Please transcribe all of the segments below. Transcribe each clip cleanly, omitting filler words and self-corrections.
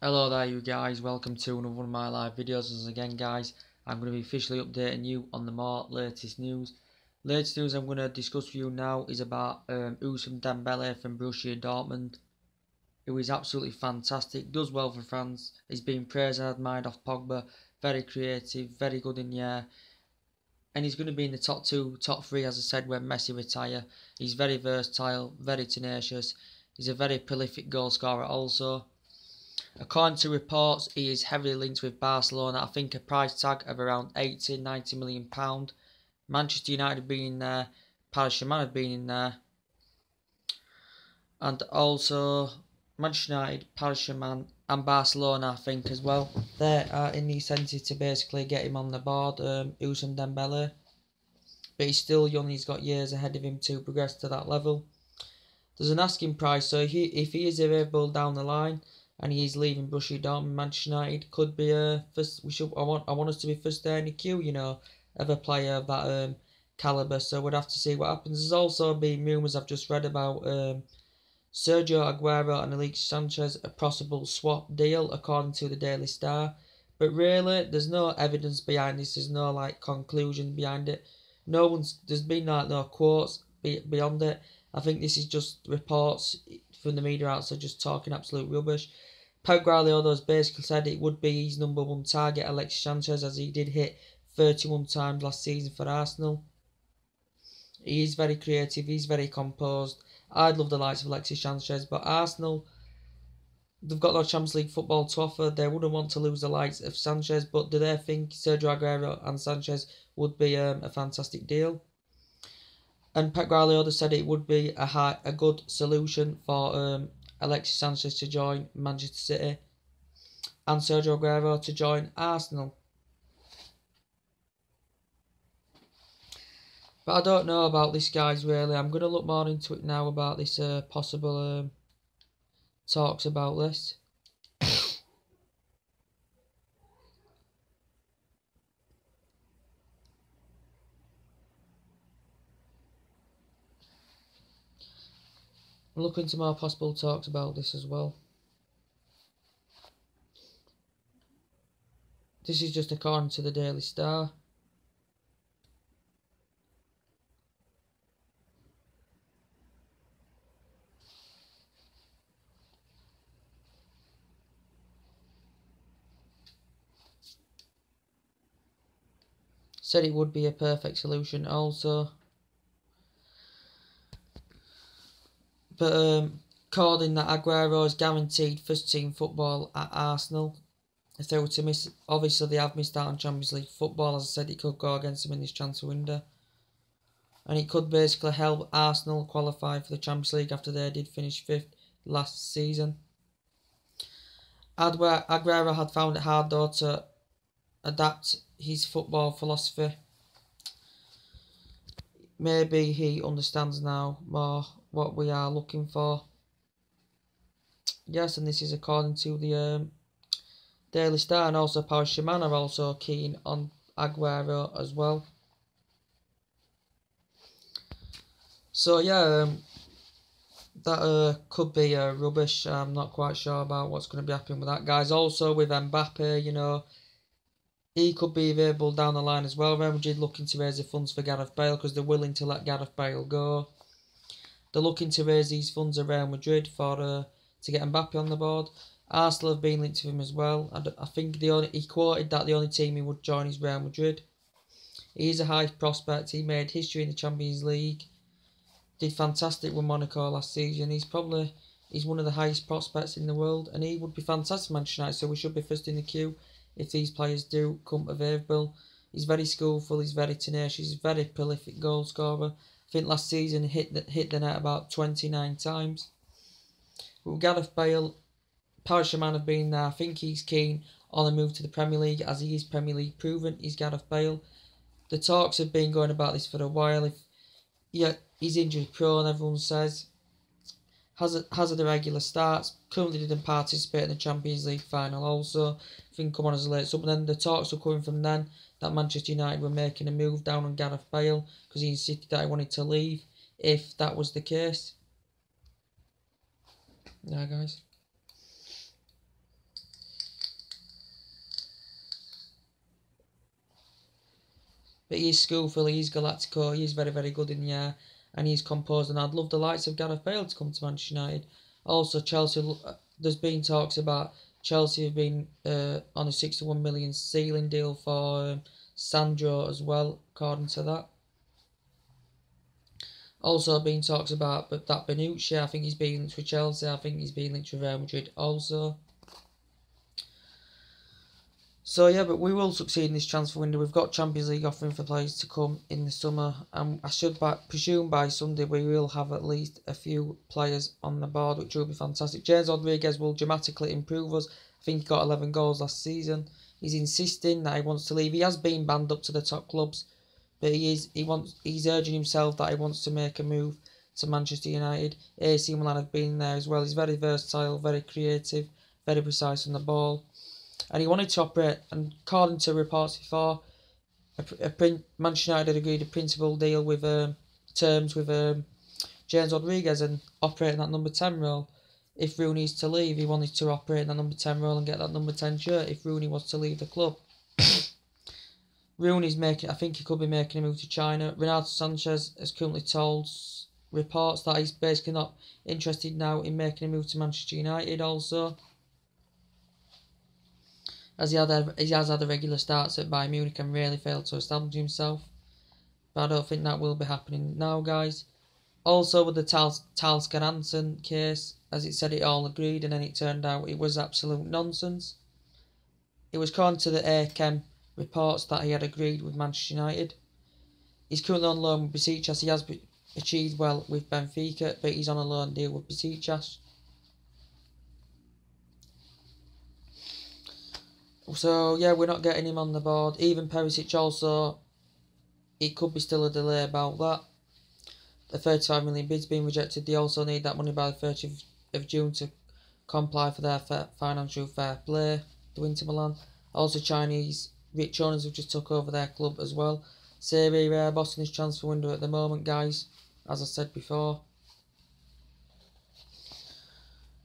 Hello there you guys, welcome to another one of my live videos. As again guys, I'm going to be officially updating you on the more latest news. Latest news I'm going to discuss with you now is about Ousmane Dembele from Borussia Dortmund, who is absolutely fantastic, does well for France. He's been praised and admired off Pogba, very creative, very good in the air, and he's going to be in the top two, top three as I said when Messi retire. He's very versatile, very tenacious, he's a very prolific goal scorer also. According to reports, he is heavily linked with Barcelona. I think a price tag of around 80-90 million pound. Manchester United have been in there, Paris Saint-Germain have been in there, and also Manchester United, Paris Saint-Germain, and Barcelona I think as well. They are in the incentive to basically get him on the board, Ousmane Dembele. But he's still young. He's got years ahead of him to progress to that level. There's an asking price, so if he is available down the line and he's leaving Borussia Dortmund, Manchester United could be first. I want us to be first there in the queue, of a player of that caliber. So we'd have to see what happens. There's also been rumours I've just read about Sergio Aguero and Alexis Sanchez, a possible swap deal according to the Daily Star. But really, there's no evidence behind this. There's no conclusion behind it. There's been no quotes beyond it. I think this is just reports from the media outside just talking absolute rubbish. Pep Guardiola has basically said it would be his number one target, Alexis Sanchez, as he did hit 31 times last season for Arsenal. He is very creative, he's very composed. I'd love the likes of Alexis Sanchez, but Arsenal, they've got no Champions League football to offer. They wouldn't want to lose the likes of Sanchez, but do they think Sergio Aguero and Sanchez would be a fantastic deal? And Pep Guardiola said it would be a good solution for Alexis Sanchez to join Manchester City and Sergio Aguero to join Arsenal. But I don't know about this, guys, really. I'm going to look more into it now about this possible talks about this. Look into more possible talks about this as well. This is just according to the Daily Star. Said it would be a perfect solution also. But according that Aguero is guaranteed first team football at Arsenal. If they were to miss, obviously they have missed out on Champions League football. As I said, it could go against them in this transfer window. And it could basically help Arsenal qualify for the Champions League after they did finish 5th last season. Aguero had found it hard though to adapt his football philosophy. Maybe he understands now more what we are looking for. Yes, and this is according to the Daily Star, and also Paris Saint-Germain are also keen on Aguero as well. So yeah, that could be rubbish. I'm not quite sure about what's going to be happening with that, guys. Also with Mbappe, he could be available down the line as well. Real Madrid looking to raise the funds for Gareth Bale because they're willing to let Gareth Bale go. They're looking to raise these funds at Real Madrid for to get Mbappe on the board. Arsenal have been linked to him as well. I think he quoted that the only team he would join is Real Madrid. He's a high prospect. He made history in the Champions League. Did fantastic with Monaco last season. He's one of the highest prospects in the world, and he would be fantastic for Manchester United. So we should be first in the queue if these players do come available. He's very skillful. He's very tenacious. He's a very prolific goal scorer. I think last season hit the net about 29 times. With Gareth Bale, Paris Saint-Germain have been there. I think he's keen on a move to the Premier League, as he is Premier League proven. He's Gareth Bale. The talks have been going about this for a while. He's injury prone, everyone says. Has the regular starts. Currently didn't participate in the Champions League final also. I think come on as a late sub. And then the talks were coming from then that Manchester United were making a move down on Gareth Bale because he insisted that he wanted to leave if that was the case. Yeah, guys. But he's skillful, he's Galactico, he's very, very good in the air, and he's composed. And I'd love the likes of Gareth Bale to come to Manchester United. Also, Chelsea, there's been talks about Chelsea have been on a 61 million ceiling deal for Sandro as well, according to that. Also been talks about that Bonucci, I think he's been linked with Chelsea, I think he's been linked with Real Madrid also. So yeah, but we will succeed in this transfer window. We've got Champions League offering for players to come in the summer, and I should presume by Sunday we will have at least a few players on the board, which will be fantastic. James Rodriguez will dramatically improve us. I think he got 11 goals last season. He's insisting that he wants to leave. He has been banned up to the top clubs, but he's urging himself that he wants to make a move to Manchester United. AC Milan have been there as well. He's very versatile, very creative, very precise on the ball. And he wanted to operate, and according to reports before, Manchester United had agreed a principal deal with terms with James Rodriguez and operate in that number 10 role. If Rooney is to leave, he wanted to operate in that number 10 role and get that number 10 shirt if Rooney was to leave the club. Rooney's I think he could be making a move to China. Renato Sanchez has currently told reports that he's basically not interested now in making a move to Manchester United also, as he has had a regular starts at Bayern Munich and really failed to establish himself. But I don't think that will be happening now, guys. Also with the Talskar Hansen case, as it said it all agreed, and then it turned out it was absolute nonsense. It was according to the AKEM reports that he had agreed with Manchester United. He's currently on loan with Besiktas. He has achieved well with Benfica, but he's on a loan deal with Besiktas. So yeah, we're not getting him on the board. Even Perisic also, it could be still a delay about that. The 35 million bid's been rejected. They also need that money by the 30th of June to comply for their financial fair play, the Inter Milan. Also Chinese rich owners have just took over their club as well. Serie A boss in this transfer window at the moment, guys, as I said before.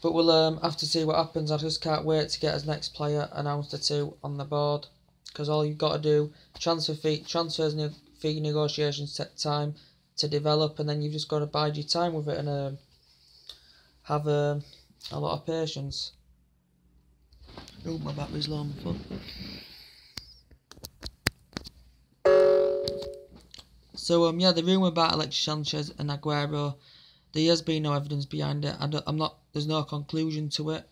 But we'll have to see what happens. I just can't wait to get his next player announced or two on the board, because all you've got to do, transfers fee negotiations take time to develop, and then you've just got to bide your time with it and have a lot of patience. Oh, my battery's low on my phone. So yeah, the rumour about Alexis Sanchez and Aguero, there has been no evidence behind it. There's no conclusion to it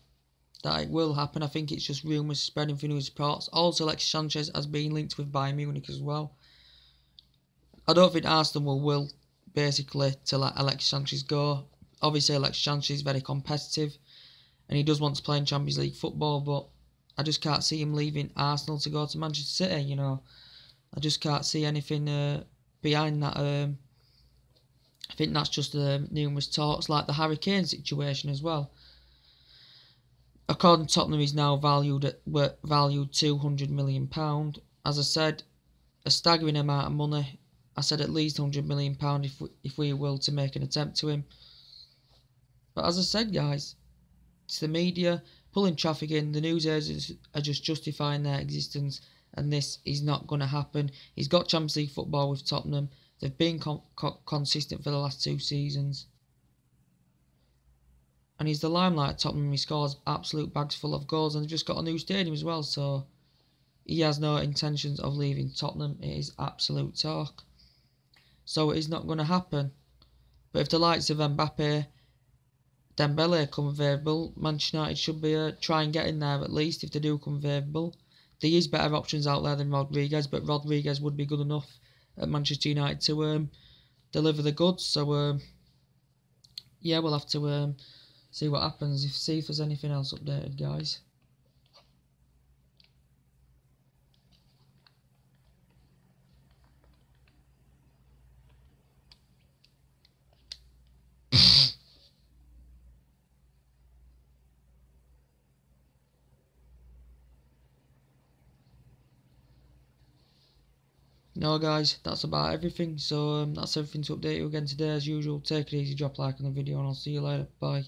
that it will happen. I think it's just rumours spreading through news reports. Also, Alexis Sanchez has been linked with Bayern Munich as well. I don't think Arsenal will basically to let Alexis Sanchez go. Obviously, Alexis Sanchez is very competitive and he does want to play in Champions League football, but I just can't see him leaving Arsenal to go to Manchester City, you know. I just can't see anything behind that. I think that's just numerous talks, like the Harry Kane situation as well. According to Tottenham, he's now valued £200 million. As I said, a staggering amount of money. I said at least £100 million if we will to make an attempt to him. But as I said, guys, it's the media pulling traffic in. The news agents are just justifying their existence, and this is not going to happen. He's got Champions League football with Tottenham. They've been consistent for the last 2 seasons. And he's the limelight at Tottenham. He scores absolute bags full of goals, and they've just got a new stadium as well. So he has no intentions of leaving Tottenham. It is absolute talk. So it is not going to happen. But if the likes of Mbappe, Dembele come available, Manchester United should be try and get in there at least if they do come available. There is better options out there than Rodriguez, but Rodriguez would be good enough at Manchester United to deliver the goods. So yeah, we'll have to see what happens. See if there's anything else updated, guys. No, guys, that's about everything. So that's everything to update you again today as usual. Take it easy, drop a like on the video, and I'll see you later. Bye.